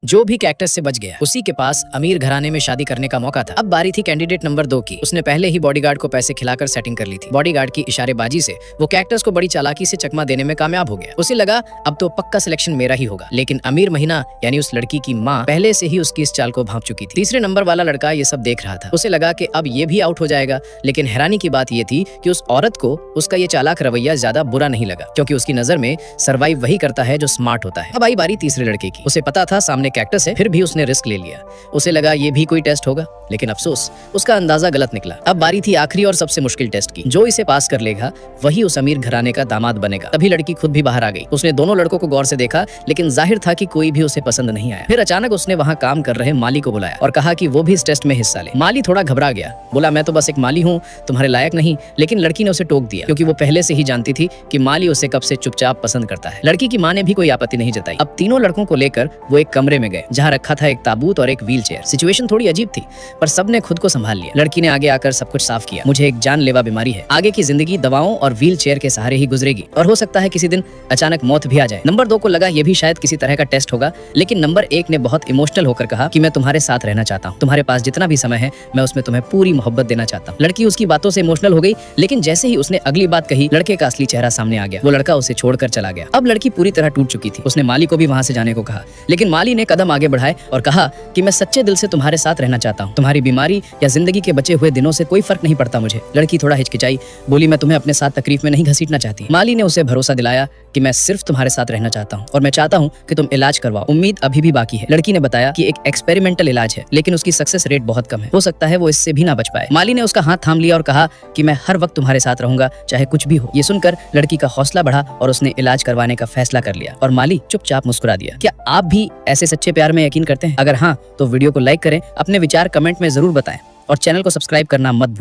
जो भी कैक्टस से बच गया उसी के पास अमीर घराने में शादी करने का मौका था। अब बारी थी कैंडिडेट नंबर 2 की। उसने पहले ही बॉडीगार्ड को पैसे खिलाकर सेटिंग कर ली थी। बॉडीगार्ड की इशारेबाजी से वो कैक्टस को बड़ी चालाकी से चकमा देने में कामयाब हो गया। उसे लगा अब तो पक्का सिलेक्शन मेरा ही होगा, लेकिन अमीर महीना यानी उस लड़की की माँ पहले से ही उसकी इस चाल को भांप चुकी थी। तीसरे नंबर वाला लड़का ये सब देख रहा था। उसे लगा कि अब ये भी आउट हो जाएगा, लेकिन हैरानी की बात ये थी कि उस औरत को उसका ये चालाक रवैया ज्यादा बुरा नहीं लगा, क्योंकि उसकी नजर में सर्वाइव वही करता है जो स्मार्ट होता है। अब आई बारी तीसरे लड़के की। उसे पता था सामने कैक्टस है, फिर भी उसने रिस्क ले लिया। उसे लगा ये भी कोई टेस्ट होगा, लेकिन अफसोस उसका अंदाजा गलत निकला। अब बारी थी आखिरी और सबसे मुश्किल टेस्ट की। जो इसे पास कर लेगा वही उस अमीर घराने का दामाद बनेगा। तभी लड़की खुद भी बाहर आ गई। उसने दोनों लड़कों को गौर से देखा, लेकिन जाहिर था कि कोई भी उसे पसंद नहीं आया। फिर अचानक उसने वहाँ काम कर रहे माली को बुलाया और कहा कि वो भी इस टेस्ट में हिस्सा ले। माली थोड़ा घबरा गया, बोला मैं तो बस एक माली हूँ, तुम्हारे लायक नहीं। लेकिन लड़की ने उसे टोक दिया, क्योंकि वो पहले से ही जानती थी कि माली उसे कब से चुपचाप पसंद करता है। लड़की की माँ ने भी कोई आपत्ति नहीं जताई। अब तीनों लड़कों को लेकर वो एक कमरे में गए, जहाँ रखा था एक ताबूत और एक व्हील चेयर। सिचुएशन थोड़ी अजीब थी, पर सबने खुद को संभाल लिया। लड़की ने आगे आकर सब कुछ साफ किया। मुझे एक जानलेवा बीमारी है, आगे की जिंदगी दवाओं और व्हील चेयर के सहारे ही गुजरेगी, और हो सकता है किसी दिन अचानक मौत भी आ जाए। नंबर 2 को लगा ये भी शायद किसी तरह का टेस्ट होगा, लेकिन नंबर 1 ने बहुत इमोशनल होकर कहा कि मैं तुम्हारे साथ रहना चाहता हूँ। तुम्हारे पास जितना भी समय है मैं उसमें तुम्हें पूरी मोहब्बत देना चाहता हूँ। लड़की उसकी बातों से इमोशनल हो गई, लेकिन जैसे ही उसने अगली बात कही, लड़के का असली चेहरा सामने आ गया। वो लड़का उसे छोड़कर चला गया। अब लड़की पूरी तरह टूट चुकी थी। उसने माली को भी वहाँ से जाने को कहा, लेकिन माली ने कदम आगे बढ़ाए और कहा कि मैं सच्चे दिल से तुम्हारे साथ रहना चाहता हूँ। तुम्हारी बीमारी या जिंदगी के बचे हुए दिनों से कोई फर्क नहीं पड़ता मुझे। लड़की थोड़ा हिचकिचाई, बोली मैं तुम्हें अपने साथ तकलीफ में नहीं घसीटना चाहती। माली ने उसे भरोसा दिलाया कि मैं सिर्फ तुम्हारे साथ रहना चाहता हूँ और मैं चाहता हूँ कि तुम इलाज करवाओ। उम्मीद अभी भी बाकी है। लड़की ने बताया कि एक एक्सपेरिमेंटल इलाज है, लेकिन उसकी सक्सेस रेट बहुत कम है। हो सकता है वो इससे भी ना बच पाए। माली ने उसका हाथ थाम लिया और कहा कि मैं हर वक्त तुम्हारे साथ रहूंगा, चाहे कुछ भी हो। ये सुनकर लड़की का हौसला बढ़ा और उसने इलाज करवाने का फैसला कर लिया, और माली चुपचाप मुस्कुरा दिया। क्या आप भी ऐसे सच्चे प्यार में यकीन करते हैं? अगर हाँ, तो वीडियो को लाइक करें, अपने विचार कमेंट में जरूर बताएं और चैनल को सब्सक्राइब करना मत भूलें।